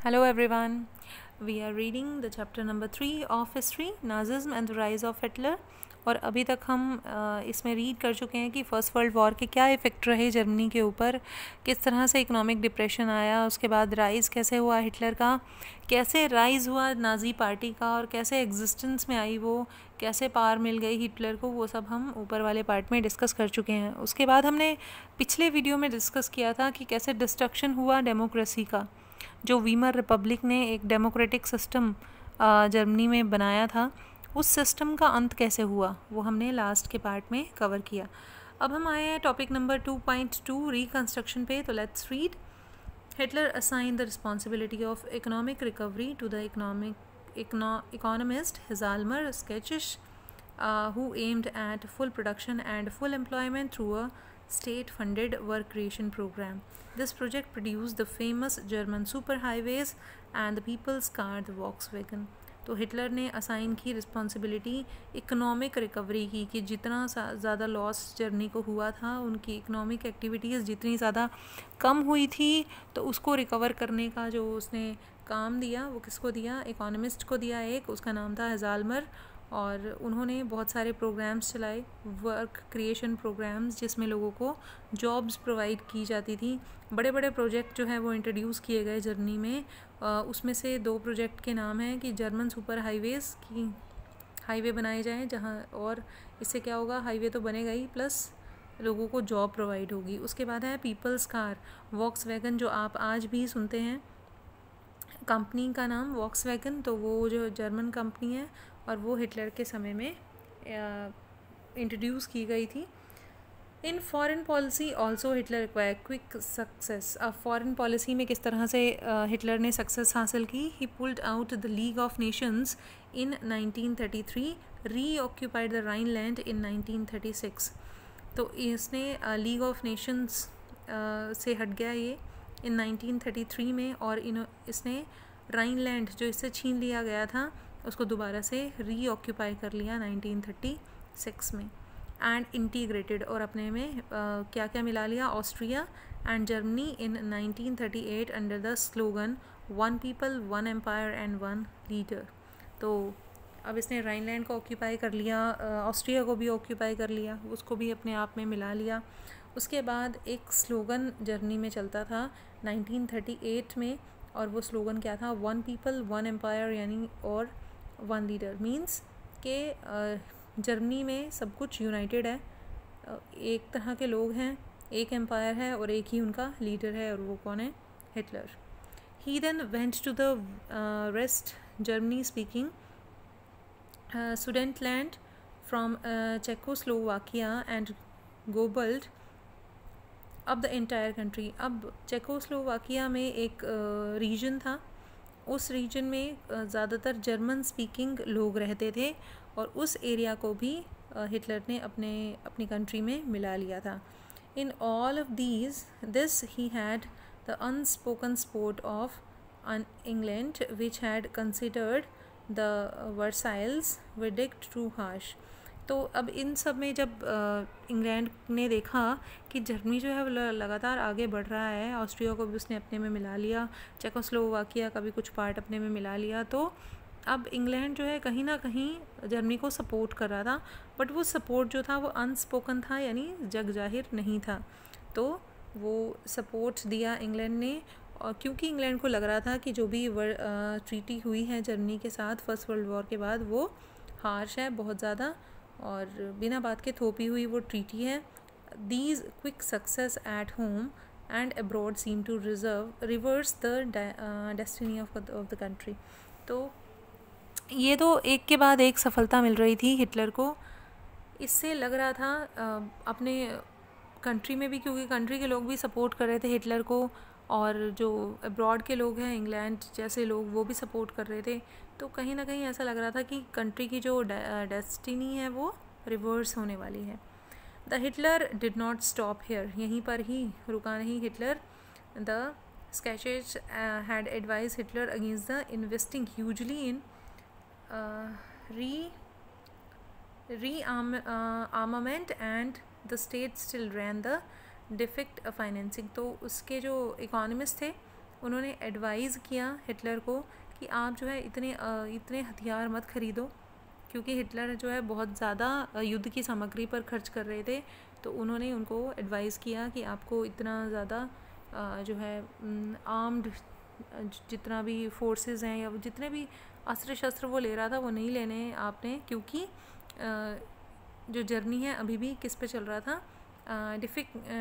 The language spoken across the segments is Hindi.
Hello everyone. We are reading the chapter number 3 of history, Nazism and the rise of Hitler. और अभी तक हम इसमें रीड कर चुके हैं कि फर्स्ट वर्ल्ड वॉर के क्या इफ़ेक्ट रहे जर्मनी के ऊपर, किस तरह से इकोनॉमिक डिप्रेशन आया, उसके बाद राइज़ कैसे हुआ हिटलर का, कैसे राइज़ हुआ नाज़ी पार्टी का और कैसे एग्जिस्टेंस में आई वो, कैसे पावर मिल गई हिटलर को, वो सब हम ऊपर वाले पार्ट में डिस्कस कर चुके हैं। उसके बाद हमने पिछले वीडियो में डिस्कस किया था कि कैसे डिस्ट्रक्शन हुआ डेमोक्रेसी का, जो वीमर रिपब्लिक ने एक डेमोक्रेटिक सिस्टम जर्मनी में बनाया था, उस सिस्टम का अंत कैसे हुआ वो हमने लास्ट के पार्ट में कवर किया। अब हम आए हैं टॉपिक नंबर 2.2 रिकन्स्ट्रक्शन पे। तो let's read. Hitler assign the responsibility of economic recovery to the economist Hjalmar Skeches, who aimed at full production and full employment through a state-funded work creation program. This project produced the famous German superhighways and the people's car, the Volkswagen. तो हिटलर ने असाइन की रिस्पॉन्सिबिलिटी इकोनॉमिक रिकवरी की, कि जितना ज़्यादा लॉस जर्मनी को हुआ था, उनकी इकोनॉमिक एक्टिविटीज़ जितनी ज़्यादा कम हुई थी, तो उसको रिकवर करने का जो उसने काम दिया वो किसको दिया? इकोनॉमिस्ट को दिया। एक उसका नाम था हजाल्मर, और उन्होंने बहुत सारे प्रोग्राम्स चलाए, वर्क क्रिएशन प्रोग्राम्स, जिसमें लोगों को जॉब्स प्रोवाइड की जाती थी। बड़े बड़े प्रोजेक्ट जो है वो इंट्रोड्यूस किए गए जर्मनी में। उसमें से 2 प्रोजेक्ट के नाम हैं कि जर्मन सुपर हाईवेज़ की हाईवे बनाए जाएं, जहां और इससे क्या होगा, हाईवे तो बनेगा ही प्लस लोगों को जॉब प्रोवाइड होगी। उसके बाद है पीपल्स कार, वॉक्सवैगन, जो आप आज भी सुनते हैं। कंपनी का नाम वॉक्सवैगन, तो वो जो जर्मन कंपनी है और वो हिटलर के समय में इंट्रोड्यूस की गई थी। In foreign policy also Hitler require quick success. अब फॉरेन पॉलिसी में किस तरह से हिटलर ने सक्सेस हासिल की? He pulled out the League of Nations in 1933, reoccupied the Rhineland in 1936। तो इसने लीग ऑफ नेशंस से हट गया ये इन 1933 में, और इसने राइनलैंड जो इससे छीन लिया गया था उसको दोबारा से रीऑक्यूपाई कर लिया 1936 में। एंड इंटीग्रेटेड, और अपने में क्या क्या मिला लिया? Austria and Germany in 1938 under the slogan one people one empire and one leader. तो अब इसने राइनलैंड को ऑक्यूपाई कर लिया, ऑस्ट्रिया को भी ऑक्यूपाई कर लिया, उसको भी अपने आप में मिला लिया। उसके बाद एक स्लोगन जर्मनी में चलता था 1938 में, और वो स्लोगन क्या था? वन पीपल वन एम्पायर, यानी और वन लीडर। मीन्स के जर्मनी में सब कुछ यूनाइटेड है, एक तरह के लोग हैं, एक एम्पायर है और एक ही उनका लीडर है, और वो कौन है? Hitler. He then went to the west Germany speaking Sudetenland from Czechoslovakia and gobbled up the entire country. अब चेकोस्लोवाकिया में एक रीजन था, उस रीजन में ज़्यादातर जर्मन स्पीकिंग लोग रहते थे, और उस एरिया को भी हिटलर ने अपनी कंट्री में मिला लिया था। In all of this he had the unspoken support of England which had considered the Versailles verdict too harsh. तो अब इन सब में जब इंग्लैंड ने देखा कि जर्मनी जो है वो लगातार आगे बढ़ रहा है, ऑस्ट्रिया को भी उसने अपने में मिला लिया, चेकोस्लोवाकिया का भी कुछ पार्ट अपने में मिला लिया, तो अब इंग्लैंड जो है कहीं ना कहीं जर्मनी को सपोर्ट कर रहा था, बट वो सपोर्ट जो था वो अनस्पोकन था, यानी जग जाहिर नहीं था। तो वो सपोर्ट दिया इंग्लैंड ने, और क्योंकि इंग्लैंड को लग रहा था कि जो भी ट्रीटी हुई है जर्मनी के साथ फर्स्ट वर्ल्ड वॉर के बाद वो हार्श है बहुत ज़्यादा, और बिना बात के थोपी हुई वो ट्रीटी है। These quick success at home and abroad seem to reverse the destiny of the country. तो ये तो एक के बाद एक सफलता मिल रही थी हिटलर को। इससे लग रहा था अपने कंट्री में भी, क्योंकि कंट्री के लोग भी सपोर्ट कर रहे थे हिटलर को, और जो अब्रॉड के लोग हैं इंग्लैंड जैसे लोग वो भी सपोर्ट कर रहे थे, तो कहीं ना कहीं ऐसा लग रहा था कि कंट्री की जो डेस्टिनी है वो रिवर्स होने वाली है। The Hitler did not stop hair, यहीं पर ही रुका नहीं Hitler. The sketches had advise Hitler against the investing hugely in rearmament and the state still ran the defect financing. तो उसके जो इकोनॉमिस्ट थे उन्होंने एडवाइज़ किया हिटलर को कि आप जो है इतने हथियार मत खरीदो, क्योंकि हिटलर जो है बहुत ज़्यादा युद्ध की सामग्री पर खर्च कर रहे थे। तो उन्होंने उनको एडवाइज़ किया कि आपको इतना ज़्यादा जो है आर्म्ड जितना भी फोर्सेस हैं या जितने भी अस्त्र शस्त्र वो ले रहा था वो नहीं लेने आपने, क्योंकि जो जर्नी है अभी भी किस पे चल रहा था,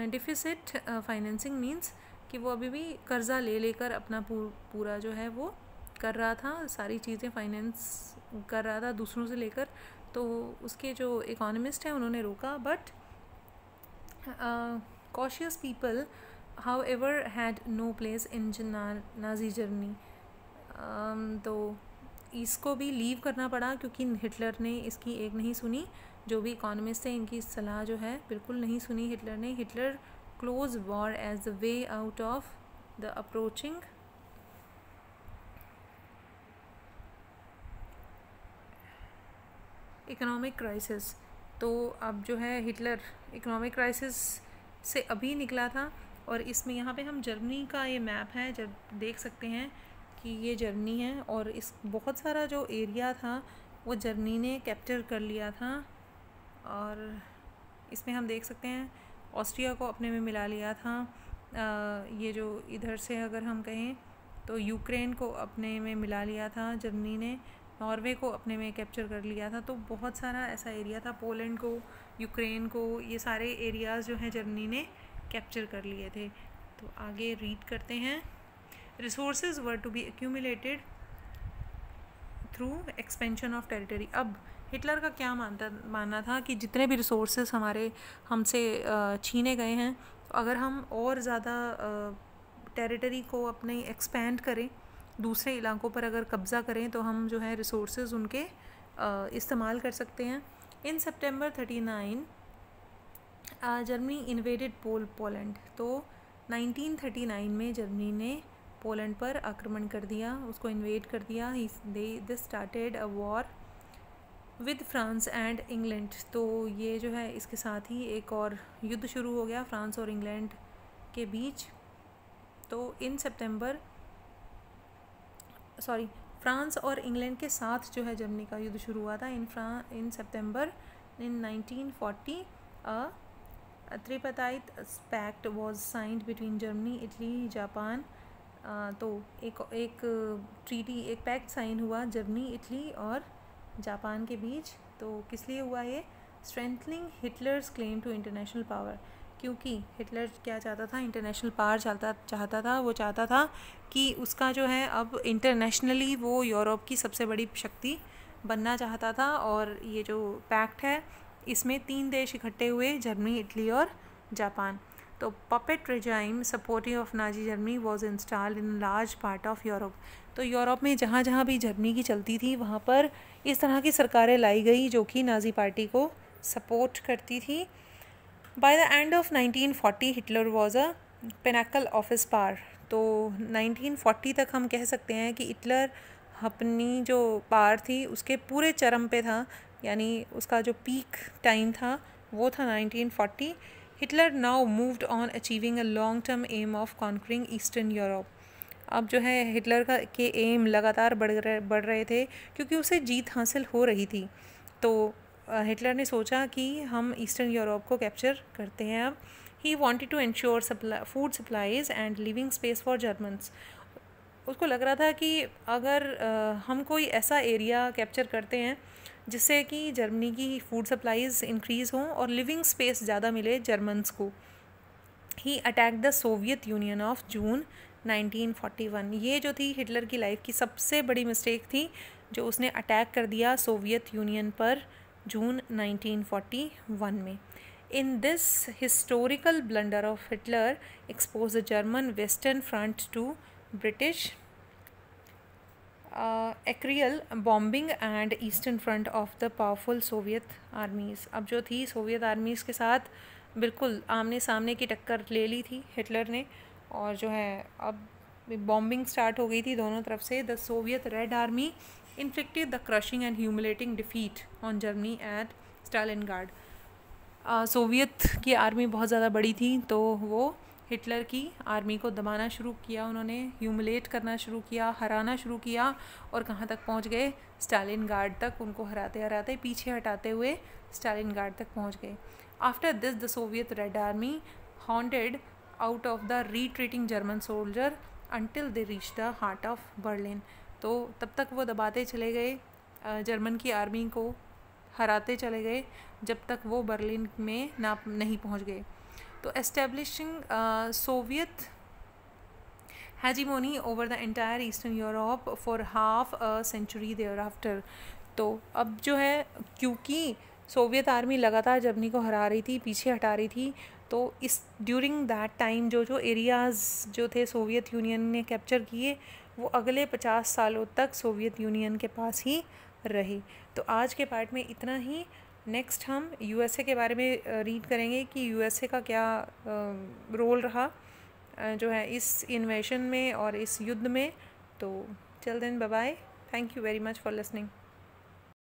डिफिसिट फाइनेंसिंग मींस कि वो अभी भी कर्ज़ा ले लेकर अपना पूरा जो है वो कर रहा था, सारी चीज़ें फाइनेंस कर रहा था दूसरों से लेकर। तो उसके जो इकोनॉमिस्ट हैं उन्होंने रोका, but cautious people however had no place in Nazi Germany. तो इसको भी लीव करना पड़ा क्योंकि हिटलर ने इसकी एक नहीं सुनी। जो भी इकोनॉमिस्ट थे इनकी सलाह जो है बिल्कुल नहीं सुनी हिटलर ने। Hitler close war as the way out of the approaching economic crisis. तो अब जो है हिटलर इकोनॉमिक क्राइसिस से अभी निकला था। और इसमें यहाँ पे हम जर्मनी का ये मैप है, जब देख सकते हैं कि ये जर्मनी है और इस बहुत सारा जो एरिया था वो जर्मनी ने कैप्चर कर लिया था। और इसमें हम देख सकते हैं ऑस्ट्रिया को अपने में मिला लिया था। ये जो इधर से अगर हम कहें तो यूक्रेन को अपने में मिला लिया था जर्मनी ने, नॉर्वे को अपने में कैप्चर कर लिया था। तो बहुत सारा ऐसा एरिया था, पोलैंड को, यूक्रेन को, ये सारे एरियाज़ जो हैं जर्मनी ने कैप्चर कर लिए थे। तो आगे रीड करते हैं। Resources were to be accumulated through expansion of territory. अब हिटलर का क्या मानना था कि जितने भी रिसोर्सेज हमसे छीने गए हैं, अगर हम और ज़्यादा टेरिटरी को अपने एक्सपेंड करें, दूसरे इलाकों पर अगर कब्ज़ा करें, तो हम जो है रिसोर्सेज उनके इस्तेमाल कर सकते हैं। इन सितंबर 39 जर्मनी इन्वेडेड पोलैंड। तो 1939 में जर्मनी ने पोलैंड पर आक्रमण कर दिया, उसको इन्वेड कर दिया। This started a war with France and England. तो ये जो है इसके साथ ही एक और युद्ध शुरू हो गया फ्रांस और इंग्लैंड के बीच। तो फ्रांस और इंग्लैंड के साथ जो है जर्मनी का युद्ध शुरू हुआ था। In September 1940 a tripartite pact was signed between Germany, Italy, Japan. तो एक ट्रीटी, एक पैक्ट साइन हुआ जर्मनी, इटली और जापान के बीच। तो किस लिए हुआ ये? Strengthening Hitler's claim to international power. क्योंकि हिटलर क्या चाहता था, इंटरनेशनल पावर चाहता था। वो चाहता था कि उसका जो है अब इंटरनेशनली वो यूरोप की सबसे बड़ी शक्ति बनना चाहता था। और ये जो पैक्ट है इसमें 3 देश इकट्ठे हुए, जर्मनी, इटली और जापान। तो puppet regime supportive of Nazi Germany was installed in large part of Europe. तो यूरोप में जहाँ जहाँ भी जर्मनी की चलती थी वहाँ पर इस तरह की सरकारें लाई गई जो कि नाजी पार्टी को सपोर्ट करती थी। By the end of 1940 Hitler was a Pinnacle of his power. तो 1940 तक हम कह सकते हैं कि हिटलर अपनी जो पावर थी उसके पूरे चरम पे था, यानी उसका जो पीक टाइम था वो था 1940। Hitler now moved on achieving a long term aim of conquering eastern Europe. अब जो है हिटलर के एम लगातार बढ़ रहे थे क्योंकि उसे जीत हासिल हो रही थी। तो हिटलर ने सोचा कि हम ईस्टर्न यूरोप को कैप्चर करते हैं। अब he wanted to ensure food supplies and living space for Germans. उसको लग रहा था कि अगर हम कोई ऐसा एरिया कैप्चर करते हैं जिससे कि जर्मनी की फूड सप्लाईज इंक्रीज़ हों और लिविंग स्पेस ज़्यादा मिले जर्मन्स को। He attack the Soviet Union of June 1941। ये जो थी हिटलर की लाइफ की सबसे बड़ी मिस्टेक थी, जो उसने अटैक कर दिया सोवियत यूनियन पर जून 1941 में। In this historical blunder of Hitler expose the German western front to British aerial bombing and eastern front of the powerful Soviet armies. अब जो थी सोवियत आर्मीज़ के साथ बिल्कुल आमने सामने की टक्कर ले ली थी हिटलर ने, और जो है अब बॉम्बिंग स्टार्ट हो गई थी दोनों तरफ से। The Soviet red army inflicted the crushing and humiliating defeat on Germany at Stalingrad. Soviet की आर्मी बहुत ज़्यादा बड़ी थी, तो वो हिटलर की आर्मी को दबाना शुरू किया, उन्होंने ह्यूमिलेट करना शुरू किया, हराना शुरू किया, और कहाँ तक पहुँच गए, स्टालिनग्राड तक। उनको हराते हराते पीछे हटाते हुए स्टालिनग्राड तक पहुँच गए। After this the Soviet red army haunted out of the retreating German soldier until they reach the heart of Berlin. तो तब तक वो दबाते चले गए, जर्मन की आर्मी को हराते चले गए, जब तक वो बर्लिन में नहीं पहुंच गए। तो establishing Soviet hegemony over the entire eastern Europe for half a century thereafter. तो अब जो है, क्योंकि सोवियत आर्मी लगातार जर्मनी को हरा रही थी, पीछे हटा रही थी, तो इस ड्यूरिंग दैट टाइम जो एरियाज़ जो थे सोवियत यूनियन ने कैप्चर किए, वो अगले 50 सालों तक सोवियत यूनियन के पास ही रहे। तो आज के पार्ट में इतना ही। नेक्स्ट हम यूएसए के बारे में रीड करेंगे कि यूएसए का क्या रोल रहा जो है इस इन्वेशन में और इस युद्ध में। तो till then bye bye, thank you very much for listening.